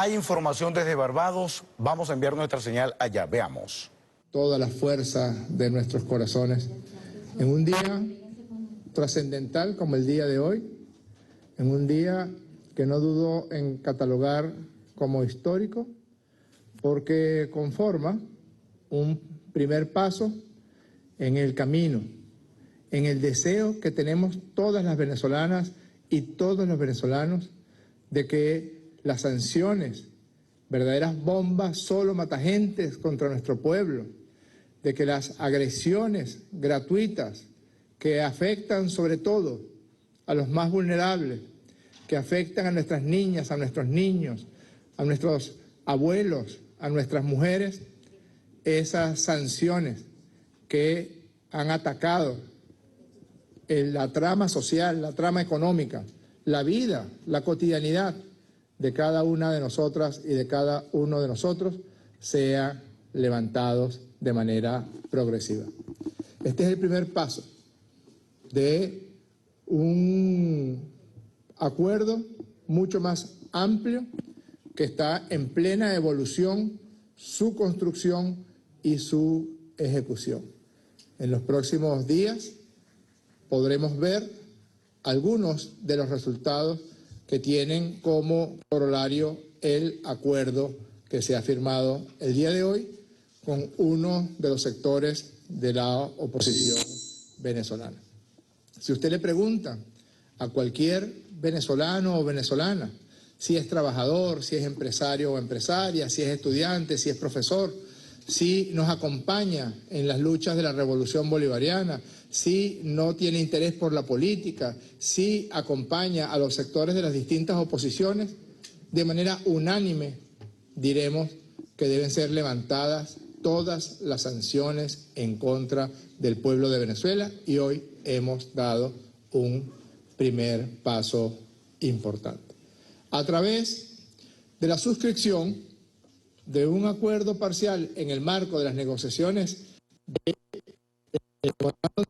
Hay información desde Barbados. Vamos a enviar nuestra señal allá. Veamos. Toda la fuerza de nuestros corazones en un día trascendental como el día de hoy, en un día que no dudo en catalogar como histórico, porque conforma un primer paso en el camino, en el deseo que tenemos todas las venezolanas y todos los venezolanos de que las sanciones, verdaderas bombas solo matagentes contra nuestro pueblo, de que las agresiones gratuitas que afectan sobre todo a los más vulnerables, que afectan a nuestras niñas, a nuestros niños, a nuestros abuelos, a nuestras mujeres, esas sanciones que han atacado la trama social, la trama económica, la vida, la cotidianidad de cada una de nosotras y de cada uno de nosotros, sean levantados de manera progresiva. Este es el primer paso de un acuerdo mucho más amplio que está en plena evolución, su construcción y su ejecución. En los próximos días podremos ver algunos de los resultados que tienen como corolario el acuerdo que se ha firmado el día de hoy con uno de los sectores de la oposición venezolana. Si usted le pregunta a cualquier venezolano o venezolana, si es trabajador, si es empresario o empresaria, si es estudiante, si es profesor, si nos acompaña en las luchas de la revolución bolivariana, si no tiene interés por la política, si acompaña a los sectores de las distintas oposiciones, de manera unánime diremos que deben ser levantadas todas las sanciones en contra del pueblo de Venezuela, y hoy hemos dado un primer paso importante. A través de la suscripción de un acuerdo parcial en el marco de las negociaciones de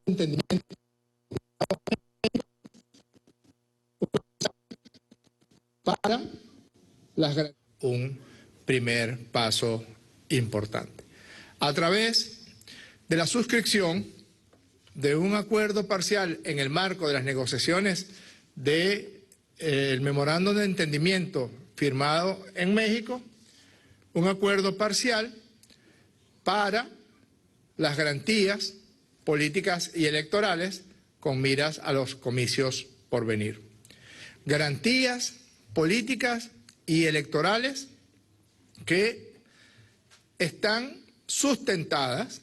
entendimiento para un primer paso importante. A través de la suscripción de un acuerdo parcial en el marco de las negociaciones del memorándum de entendimiento firmado en México, un acuerdo parcial para las garantías políticas y electorales con miras a los comicios por venir. Garantías políticas y electorales que están sustentadas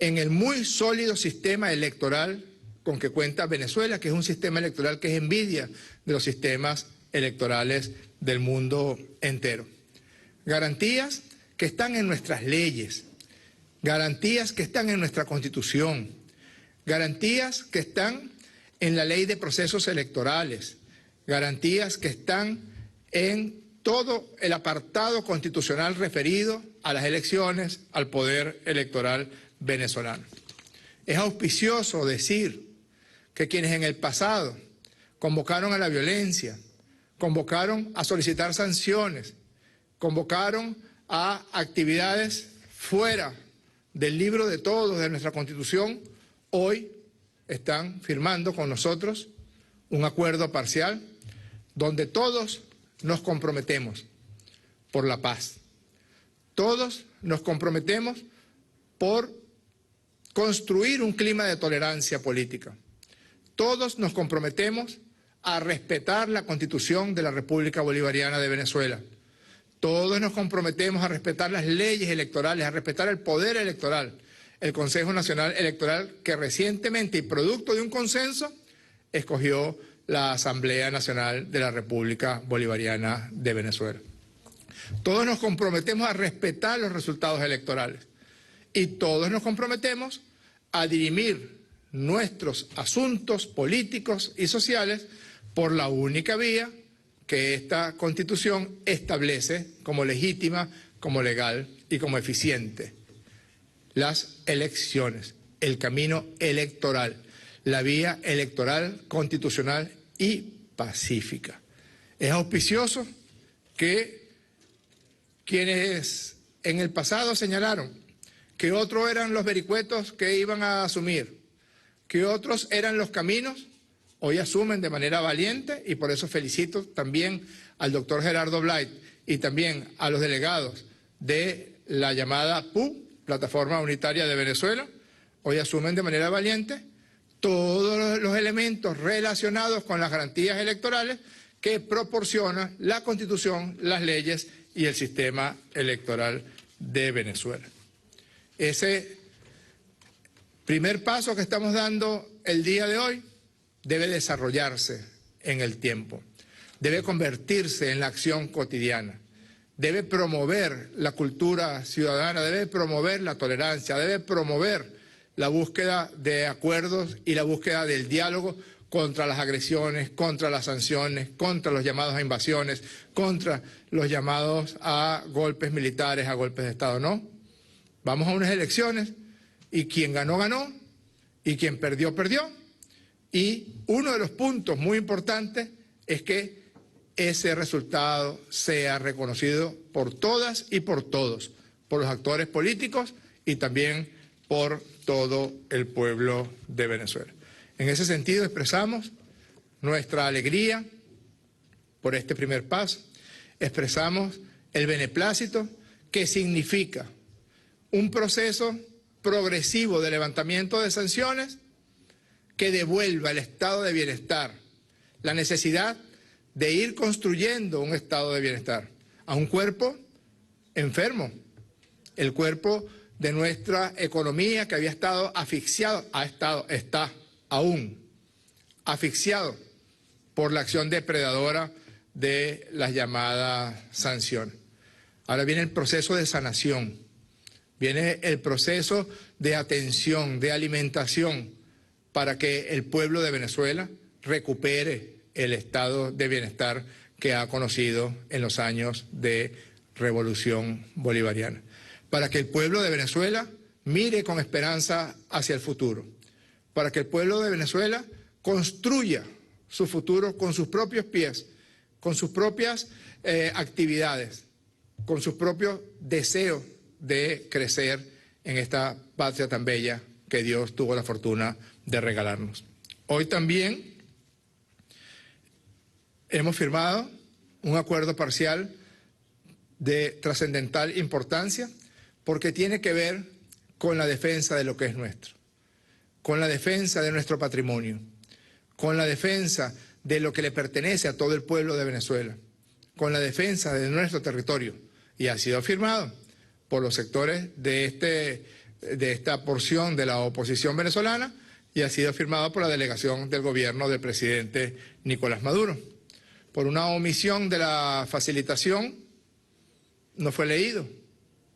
en el muy sólido sistema electoral con que cuenta Venezuela, que es un sistema electoral que es envidia de los sistemas electorales del mundo entero. Garantías que están en nuestras leyes, garantías que están en nuestra Constitución, garantías que están en la Ley de Procesos Electorales, garantías que están en todo el apartado constitucional referido a las elecciones, al poder electoral venezolano. Es auspicioso decir que quienes en el pasado convocaron a la violencia, convocaron a solicitar sanciones, convocaron a actividades fuera del libro de todos de nuestra Constitución, hoy están firmando con nosotros un acuerdo parcial donde todos nos comprometemos por la paz. Todos nos comprometemos por construir un clima de tolerancia política. Todos nos comprometemos a respetar la Constitución de la República Bolivariana de Venezuela. Todos nos comprometemos a respetar las leyes electorales, a respetar el poder electoral, el Consejo Nacional Electoral, que recientemente y producto de un consenso escogió la Asamblea Nacional de la República Bolivariana de Venezuela. Todos nos comprometemos a respetar los resultados electorales y todos nos comprometemos a dirimir nuestros asuntos políticos y sociales por la única vía que esta Constitución establece como legítima, como legal y como eficiente: las elecciones, el camino electoral, la vía electoral constitucional y pacífica. Es auspicioso que quienes en el pasado señalaron que otros eran los vericuetos que iban a asumir, que otros eran los caminos, hoy asumen de manera valiente, y por eso felicito también al doctor Gerardo Blight y también a los delegados de la llamada PU, Plataforma Unitaria de Venezuela, hoy asumen de manera valiente todos los elementos relacionados con las garantías electorales que proporciona la Constitución, las leyes y el sistema electoral de Venezuela. Ese primer paso que estamos dando el día de hoy debe desarrollarse en el tiempo, debe convertirse en la acción cotidiana, debe promover la cultura ciudadana, debe promover la tolerancia, debe promover la búsqueda de acuerdos y la búsqueda del diálogo contra las agresiones, contra las sanciones, contra los llamados a invasiones, contra los llamados a golpes militares, a golpes de Estado. No, vamos a unas elecciones y quien ganó, ganó, y quien perdió, perdió. Y uno de los puntos muy importantes es que ese resultado sea reconocido por todas y por todos, por los actores políticos y también por todo el pueblo de Venezuela. En ese sentido expresamos nuestra alegría por este primer paso, expresamos el beneplácito que significa un proceso progresivo de levantamiento de sanciones que devuelva el estado de bienestar, la necesidad de ir construyendo un estado de bienestar a un cuerpo enfermo, el cuerpo de nuestra economía que había estado asfixiado, está aún asfixiado por la acción depredadora de las llamadas sanciones. Ahora viene el proceso de sanación, viene el proceso de atención, de alimentación, para que el pueblo de Venezuela recupere el estado de bienestar que ha conocido en los años de revolución bolivariana, para que el pueblo de Venezuela mire con esperanza hacia el futuro, para que el pueblo de Venezuela construya su futuro con sus propios pies, con sus propias actividades, con sus propios deseos de crecer en esta patria tan bella que Dios tuvo la fortuna de regalarnos. Hoy también hemos firmado un acuerdo parcial de trascendental importancia porque tiene que ver con la defensa de lo que es nuestro, con la defensa de nuestro patrimonio, con la defensa de lo que le pertenece a todo el pueblo de Venezuela, con la defensa de nuestro territorio, y ha sido firmado por los sectores de esta porción de la oposición venezolana y ha sido firmado por la delegación del gobierno del presidente Nicolás Maduro. Por una omisión de la facilitación no fue leído,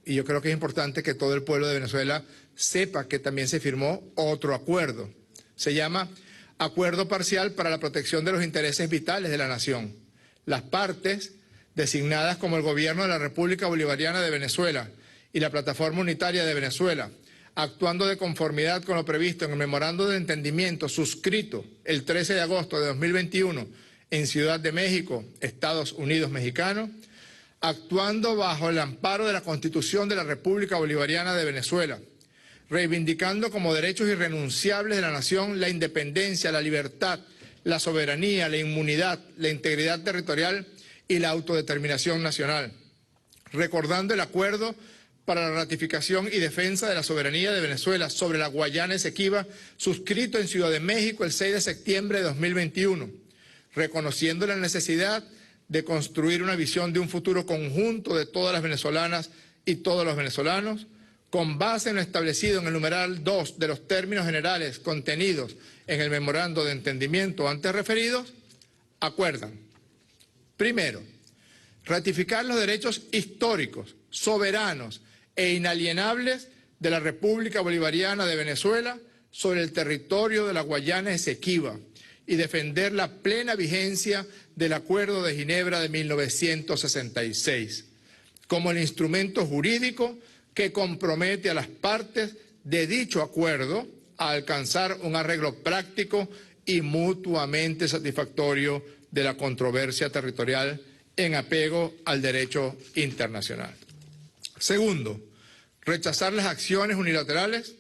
y yo creo que es importante que todo el pueblo de Venezuela sepa que también se firmó otro acuerdo. Se llama Acuerdo Parcial para la Protección de los Intereses Vitales de la Nación. Las partes, designadas como el Gobierno de la República Bolivariana de Venezuela y la Plataforma Unitaria de Venezuela, actuando de conformidad con lo previsto en el Memorando de Entendimiento suscrito el 13 de agosto de 2021 en Ciudad de México, Estados Unidos Mexicanos, actuando bajo el amparo de la Constitución de la República Bolivariana de Venezuela, reivindicando como derechos irrenunciables de la nación la independencia, la libertad, la soberanía, la inmunidad, la integridad territorial y la autodeterminación nacional, recordando el acuerdo para la ratificación y defensa de la soberanía de Venezuela sobre la Guayana Esequiba, suscrito en Ciudad de México el 6 de septiembre de 2021, reconociendo la necesidad de construir una visión de un futuro conjunto de todas las venezolanas y todos los venezolanos, con base en lo establecido en el numeral 2 de los términos generales contenidos en el memorando de entendimiento antes referidos, acuerdan: primero, ratificar los derechos históricos, soberanos e inalienables de la República Bolivariana de Venezuela sobre el territorio de la Guayana Esequiba y defender la plena vigencia del Acuerdo de Ginebra de 1966 como el instrumento jurídico que compromete a las partes de dicho acuerdo a alcanzar un arreglo práctico y mutuamente satisfactorio de la controversia territorial en apego al derecho internacional. Segundo, rechazar las acciones unilaterales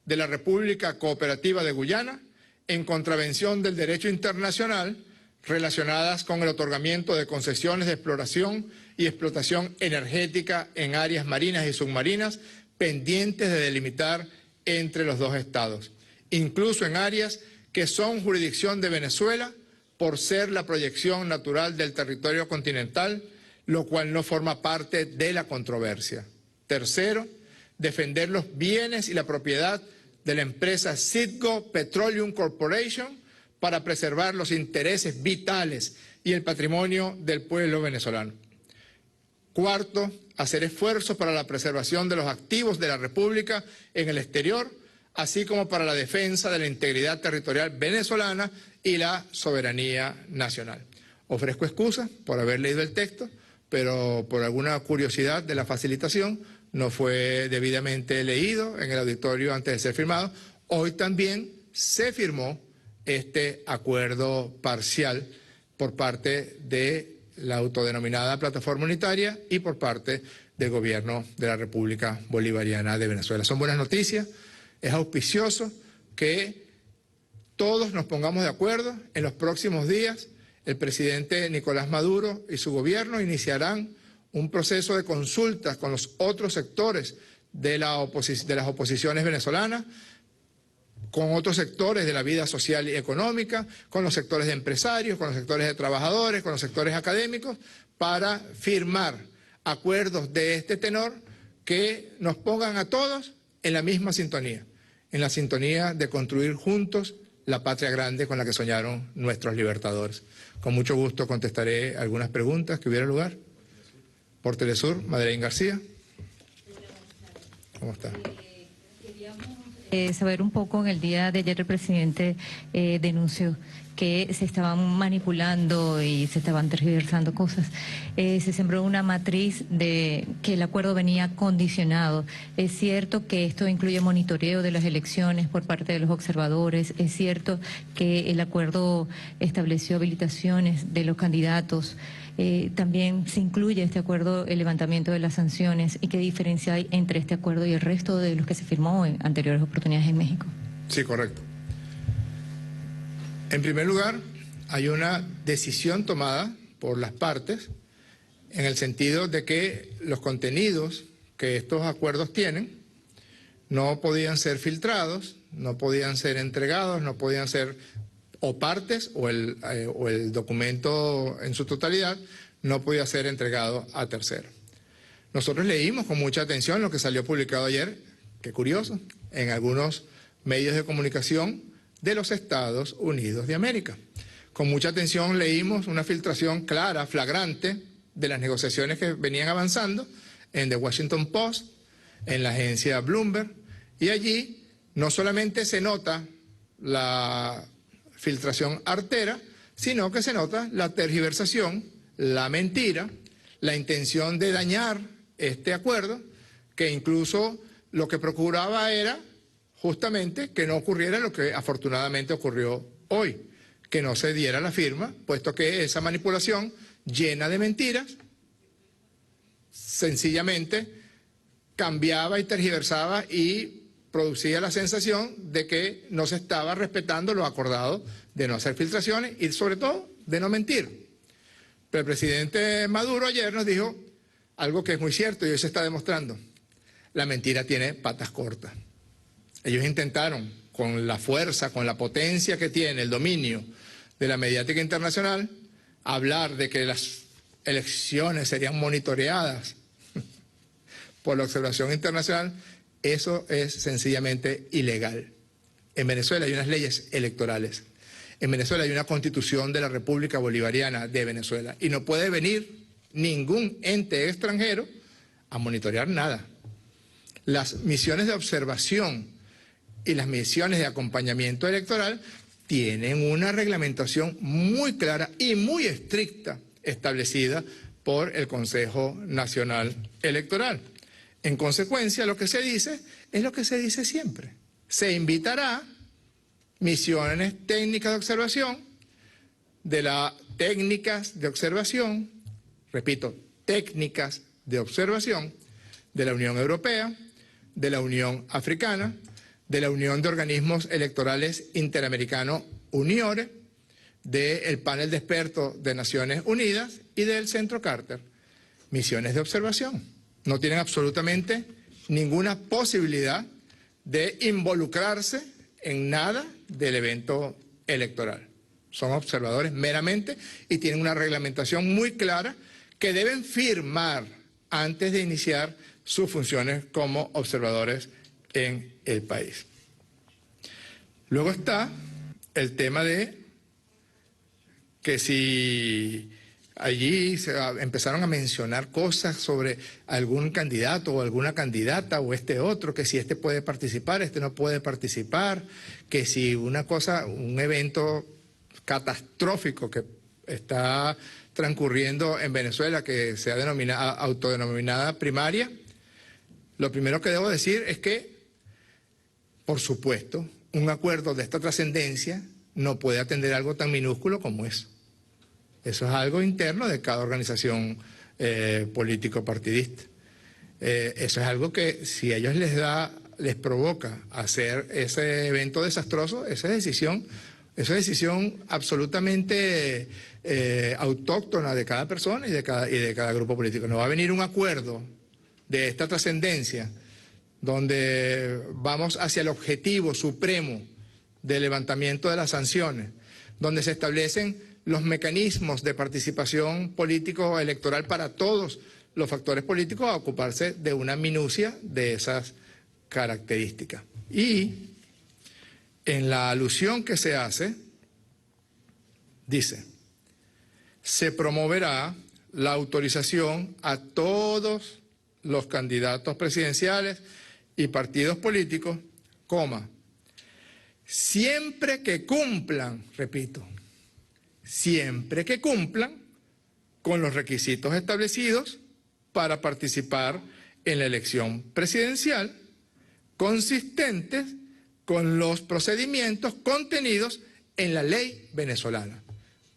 de la República Cooperativa de Guyana en contravención del derecho internacional relacionadas con el otorgamiento de concesiones de exploración y explotación energética en áreas marinas y submarinas pendientes de delimitar entre los dos estados, incluso en áreas que son jurisdicción de Venezuela por ser la proyección natural del territorio continental, lo cual no forma parte de la controversia. Tercero, defender los bienes y la propiedad de la empresa Citgo Petroleum Corporation para preservar los intereses vitales y el patrimonio del pueblo venezolano. Cuarto, hacer esfuerzos para la preservación de los activos de la República en el exterior, así como para la defensa de la integridad territorial venezolana y la soberanía nacional. Ofrezco excusas por haber leído el texto, pero por alguna curiosidad de la facilitación no fue debidamente leído en el auditorio antes de ser firmado. Hoy también se firmó este acuerdo parcial por parte de la autodenominada Plataforma Unitaria y por parte del Gobierno de la República Bolivariana de Venezuela. Son buenas noticias, es auspicioso que todos nos pongamos de acuerdo. En los próximos días el presidente Nicolás Maduro y su gobierno iniciarán un proceso de consultas con los otros sectores de las oposiciones venezolanas, con otros sectores de la vida social y económica, con los sectores de empresarios, con los sectores de trabajadores, con los sectores académicos, para firmar acuerdos de este tenor que nos pongan a todos en la misma sintonía, en la sintonía de construir juntos la patria grande con la que soñaron nuestros libertadores. Con mucho gusto contestaré algunas preguntas que hubiera lugar. Por Telesur, Madeleine García. ¿Cómo está? Saber un poco, en el día de ayer el presidente denunció que se estaban manipulando y se estaban tergiversando cosas. Se sembró una matriz de que el acuerdo venía condicionado. Es cierto que esto incluye monitoreo de las elecciones por parte de los observadores. Es cierto que el acuerdo estableció habilitaciones de los candidatos. También se incluye este acuerdo el levantamiento de las sanciones. ¿Y qué diferencia hay entre este acuerdo y el resto de los que se firmó en anteriores oportunidades en México? Sí, correcto. En primer lugar, hay una decisión tomada por las partes en el sentido de que los contenidos que estos acuerdos tienen no podían ser filtrados, no podían ser entregados, no podían ser o partes o el documento en su totalidad no podía ser entregado a terceros. Nosotros leímos con mucha atención lo que salió publicado ayer, qué curioso, en algunos medios de comunicación de los Estados Unidos de América. Con mucha atención leímos una filtración clara, flagrante, de las negociaciones que venían avanzando en The Washington Post, en la agencia Bloomberg, y allí no solamente se nota la filtración artera, sino que se nota la tergiversación, la mentira, la intención de dañar este acuerdo, que incluso lo que procuraba era justamente que no ocurriera lo que afortunadamente ocurrió hoy, que no se diera la firma, puesto que esa manipulación llena de mentiras sencillamente cambiaba y tergiversaba y producía la sensación de que no se estaba respetando lo acordado de no hacer filtraciones y sobre todo de no mentir. Pero el presidente Maduro ayer nos dijo algo que es muy cierto y hoy se está demostrando: la mentira tiene patas cortas. Ellos intentaron, con la fuerza, con la potencia que tiene el dominio de la mediática internacional, hablar de que las elecciones serían monitoreadas por la observación internacional. Eso es sencillamente ilegal. En Venezuela hay unas leyes electorales. En Venezuela hay una constitución de la República Bolivariana de Venezuela y no puede venir ningún ente extranjero a monitorear nada. Las misiones de observación y las misiones de acompañamiento electoral tienen una reglamentación muy clara y muy estricta establecida por el Consejo Nacional Electoral. En consecuencia, lo que se dice es lo que se dice siempre. Se invitará misiones técnicas de observación, técnicas de observación repito, técnicas de observación de la Unión Europea, de la Unión Africana, de la Unión de Organismos Electorales Interamericano UNIORE, del panel de expertos de Naciones Unidas y del Centro Carter. Misiones de observación. No tienen absolutamente ninguna posibilidad de involucrarse en nada del evento electoral. Son observadores meramente y tienen una reglamentación muy clara que deben firmar antes de iniciar sus funciones como observadores en el país. Luego está el tema de que si allí empezaron a mencionar cosas sobre algún candidato o alguna candidata o este otro, que si este puede participar, este no puede participar, que si una cosa, un evento catastrófico que está transcurriendo en Venezuela, que se ha autodenominada primaria, lo primero que debo decir es que, por supuesto, un acuerdo de esta trascendencia no puede atender algo tan minúsculo como eso. Eso es algo interno de cada organización político-partidista. Eso es algo que si a ellos les provoca hacer ese evento desastroso, esa decisión absolutamente autóctona de cada persona y de cada grupo político. No va a venir un acuerdo de esta trascendencia donde vamos hacia el objetivo supremo del levantamiento de las sanciones, donde se establecen los mecanismos de participación político-electoral para todos los factores políticos a ocuparse de una minucia de esas características. Y en la alusión que se hace, dice, se promoverá la autorización a todos los candidatos presidenciales y partidos políticos, siempre que cumplan, repito, siempre que cumplan con los requisitos establecidos para participar en la elección presidencial, consistentes con los procedimientos contenidos en la ley venezolana.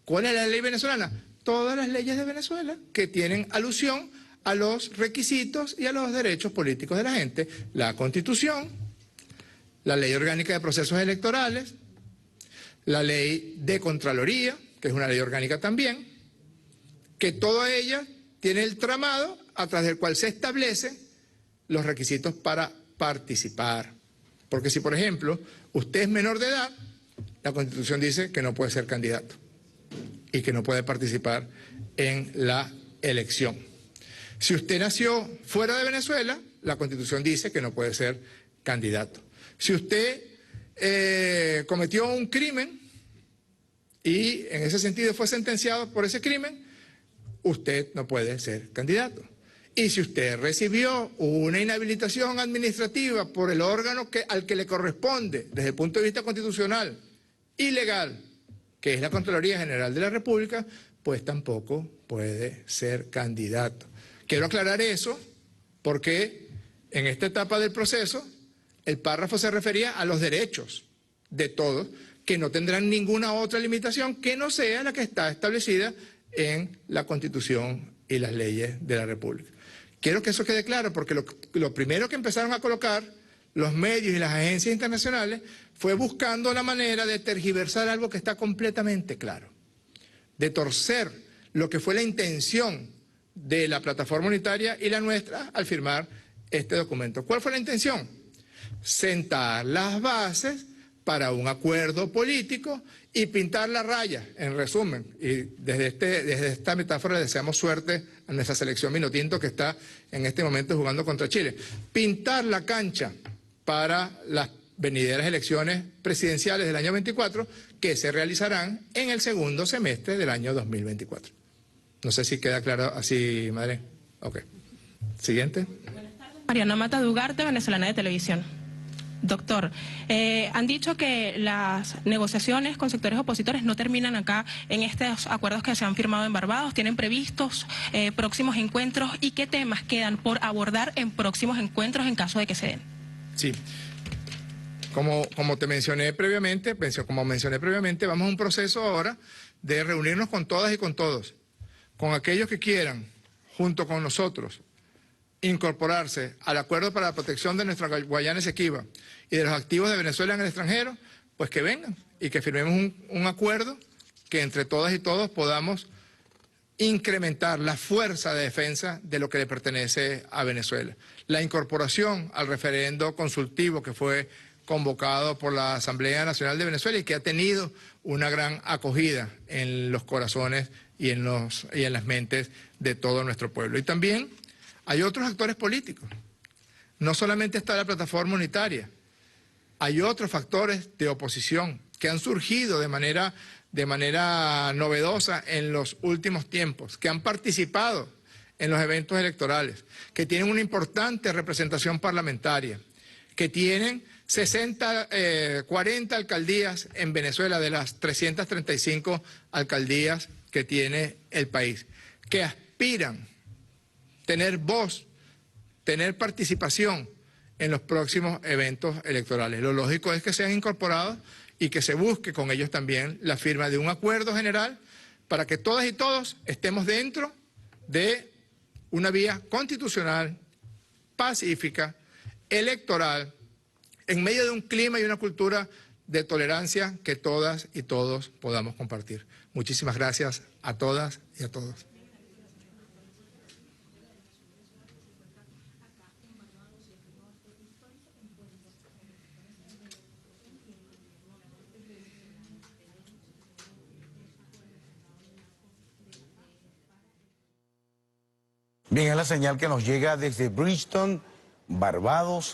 ¿Cuál es la ley venezolana? Todas las leyes de Venezuela que tienen alusión a los requisitos y a los derechos políticos de la gente. La Constitución, la Ley Orgánica de Procesos Electorales, la Ley de Contraloría, que es una ley orgánica también, que toda ella tiene el tramado a través del cual se establecen los requisitos para participar. Porque si, por ejemplo, usted es menor de edad, la Constitución dice que no puede ser candidato y que no puede participar en la elección. Si usted nació fuera de Venezuela, la Constitución dice que no puede ser candidato. Si usted cometió un crimen y en ese sentido fue sentenciado por ese crimen, usted no puede ser candidato. Y si usted recibió una inhabilitación administrativa por el órgano al que le corresponde desde el punto de vista constitucional y legal, que es la Contraloría General de la República, pues tampoco puede ser candidato. Quiero aclarar eso porque en esta etapa del proceso el párrafo se refería a los derechos de todos, que no tendrán ninguna otra limitación que no sea la que está establecida en la Constitución y las leyes de la República. Quiero que eso quede claro porque lo primero que empezaron a colocar los medios y las agencias internacionales fue buscando la manera de tergiversar algo que está completamente claro, de torcer lo que fue la intención de la plataforma unitaria y la nuestra al firmar este documento. ¿Cuál fue la intención? Sentar las bases para un acuerdo político y pintar la raya, en resumen. Y desde esta metáfora le deseamos suerte a nuestra selección Vinotinto que está en este momento jugando contra Chile. Pintar la cancha para las venideras elecciones presidenciales del año 24 que se realizarán en el segundo semestre del año 2024. No sé si queda claro así, Madre. Ok. Siguiente. Buenas tardes. Mariana Mata Dugarte, venezolana de televisión. Doctor, han dicho que las negociaciones con sectores opositores no terminan acá en estos acuerdos que se han firmado en Barbados. ¿Tienen previstos próximos encuentros y qué temas quedan por abordar en próximos encuentros en caso de que se den? Sí. Como mencioné previamente, vamos a un proceso ahora de reunirnos con todas y con todos con aquellos que quieran, junto con nosotros, incorporarse al acuerdo para la protección de nuestra Guayana Esequiba y de los activos de Venezuela en el extranjero, pues que vengan y que firmemos un acuerdo que entre todas y todos podamos incrementar la fuerza de defensa de lo que le pertenece a Venezuela. La incorporación al referendo consultivo que fue convocado por la Asamblea Nacional de Venezuela y que ha tenido una gran acogida en los corazones y en las mentes de todo nuestro pueblo. Y también hay otros actores políticos. No solamente está la plataforma unitaria, hay otros factores de oposición que han surgido de manera novedosa en los últimos tiempos, que han participado en los eventos electorales, que tienen una importante representación parlamentaria, que tienen 40 alcaldías en Venezuela de las 335 alcaldías que tiene el país, que aspiran tener voz, tener participación en los próximos eventos electorales. Lo lógico es que sean incorporados y que se busque con ellos también la firma de un acuerdo general para que todas y todos estemos dentro de una vía constitucional, pacífica, electoral, en medio de un clima y una cultura de tolerancia que todas y todos podamos compartir. Muchísimas gracias a todas y a todos. Bien, es la señal que nos llega desde Bridgetown, Barbados.